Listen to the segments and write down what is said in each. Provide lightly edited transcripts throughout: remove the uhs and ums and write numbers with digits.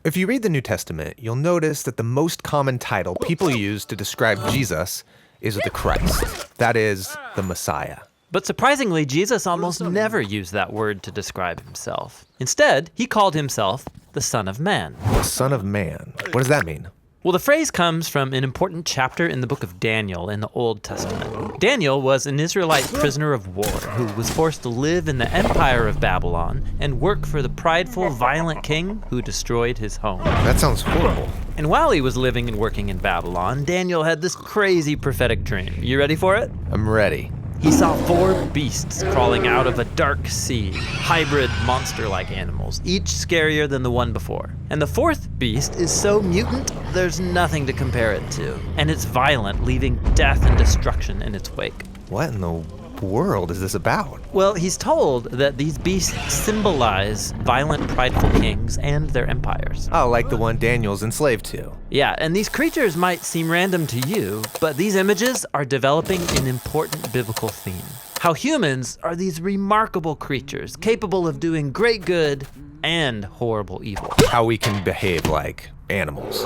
If you read the New Testament, you'll notice that the most common title people use to describe Jesus is the Christ. That is, the Messiah. But surprisingly, Jesus almost never used that word to describe himself. Instead, he called himself the Son of Man. The Son of Man. What does that mean? Well, the phrase comes from an important chapter in the book of Daniel in the Old Testament. Daniel was an Israelite prisoner of war who was forced to live in the empire of Babylon and work for the prideful, violent king who destroyed his home. That sounds horrible. And while he was living and working in Babylon, Daniel had this crazy prophetic dream. You ready for it? I'm ready. He saw 4 beasts crawling out of a dark sea, hybrid monster-like animals, each scarier than the one before. And the 4th beast is so mutant, there's nothing to compare it to. And it's violent, leaving death and destruction in its wake. What in the world is this about? Well, he's told that these beasts symbolize violent, prideful kings and their empires. Oh, like the one Daniel's enslaved to. Yeah, and these creatures might seem random to you, but these images are developing an important biblical theme. How humans are these remarkable creatures, capable of doing great good and horrible evil. How we can behave like animals.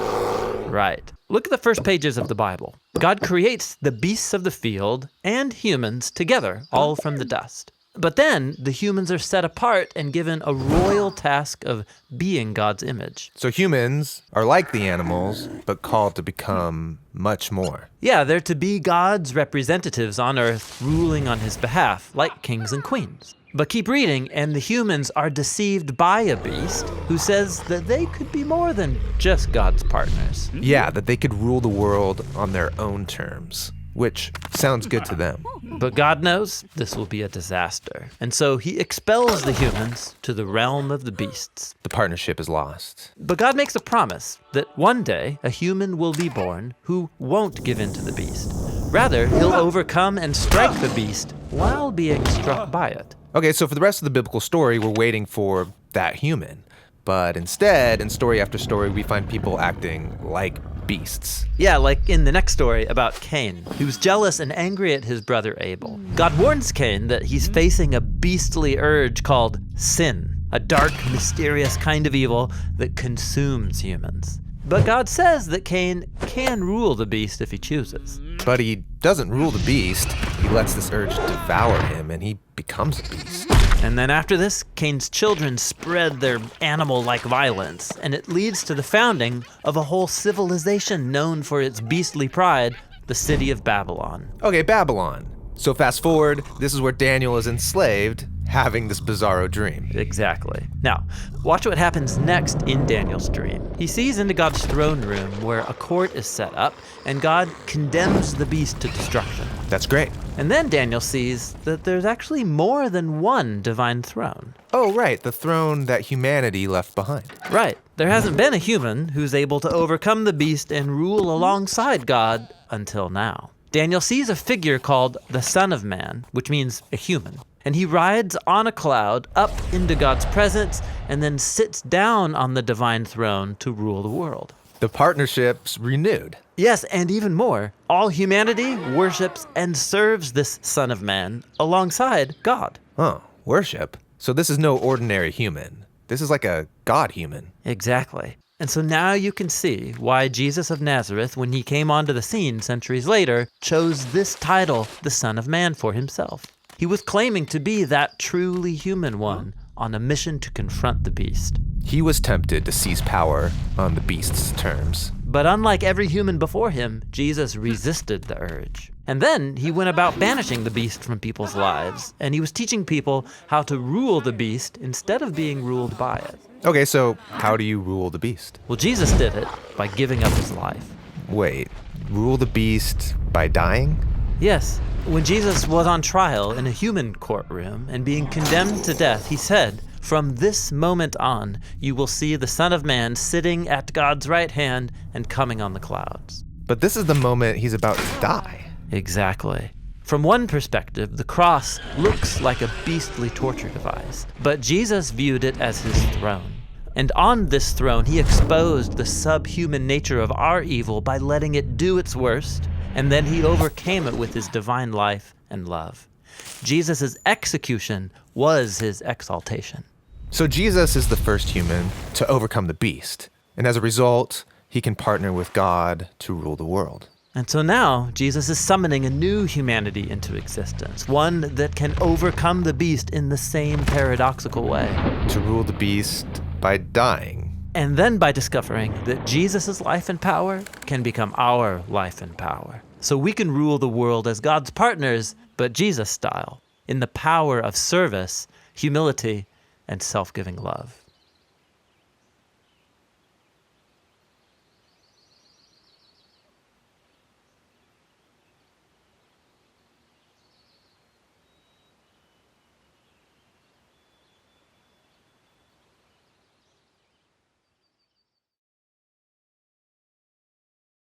Right. Look at the first pages of the Bible. God creates the beasts of the field and humans together, all from the dust. But then the humans are set apart and given a royal task of being God's image. So humans are like the animals, but called to become much more. Yeah, they're to be God's representatives on earth, ruling on his behalf, like kings and queens. But keep reading, and the humans are deceived by a beast who says that they could be more than just God's partners. Yeah, that they could rule the world on their own terms, which sounds good to them. But God knows this will be a disaster. And so he expels the humans to the realm of the beasts. The partnership is lost. But God makes a promise that one day a human will be born who won't give in to the beast. Rather, he'll overcome and strike the beast while being struck by it. Okay, so for the rest of the biblical story, we're waiting for that human. But instead, in story after story, we find people acting like beasts. Yeah, like in the next story about Cain, who's jealous and angry at his brother Abel. God warns Cain that he's facing a beastly urge called sin, a dark, mysterious kind of evil that consumes humans. But God says that Cain can rule the beast if he chooses. But he doesn't rule the beast. He lets this urge devour him, and he becomes a beast. And then after this, Cain's children spread their animal-like violence, and it leads to the founding of a whole civilization known for its beastly pride, the city of Babylon. Okay, Babylon. So fast forward, this is where Daniel is enslaved, having this bizarro dream. Exactly. Now, watch what happens next in Daniel's dream. He sees into God's throne room where a court is set up, and God condemns the beast to destruction. That's great. And then Daniel sees that there's actually more than one divine throne. Oh, right, the throne that humanity left behind. Right. There hasn't been a human who's able to overcome the beast and rule alongside God until now. Daniel sees a figure called the Son of Man, which means a human. And he rides on a cloud up into God's presence and then sits down on the divine throne to rule the world. The partnership's renewed. Yes, and even more. All humanity worships and serves this Son of Man alongside God. Oh, worship? So this is no ordinary human. This is like a God human. Exactly. And so now you can see why Jesus of Nazareth, when he came onto the scene centuries later, chose this title, the Son of Man, for himself. He was claiming to be that truly human one on a mission to confront the beast. He was tempted to seize power on the beast's terms. But unlike every human before him, Jesus resisted the urge. And then he went about banishing the beast from people's lives, and he was teaching people how to rule the beast instead of being ruled by it. Okay, so how do you rule the beast? Well, Jesus did it by giving up his life. Wait, rule the beast by dying? Yes. When Jesus was on trial in a human courtroom and being condemned to death, he said, "From this moment on, you will see the Son of Man sitting at God's right hand and coming on the clouds." But this is the moment he's about to die. Exactly. From one perspective, the cross looks like a beastly torture device, but Jesus viewed it as his throne. And on this throne, he exposed the subhuman nature of our evil by letting it do its worst, and then he overcame it with his divine life and love. Jesus' execution was his exaltation. So Jesus is the first human to overcome the beast. And as a result, he can partner with God to rule the world. And so now, Jesus is summoning a new humanity into existence, one that can overcome the beast in the same paradoxical way. To rule the beast by dying. And then by discovering that Jesus' life and power can become our life and power. So we can rule the world as God's partners, but Jesus style, in the power of service, humility, and self-giving love.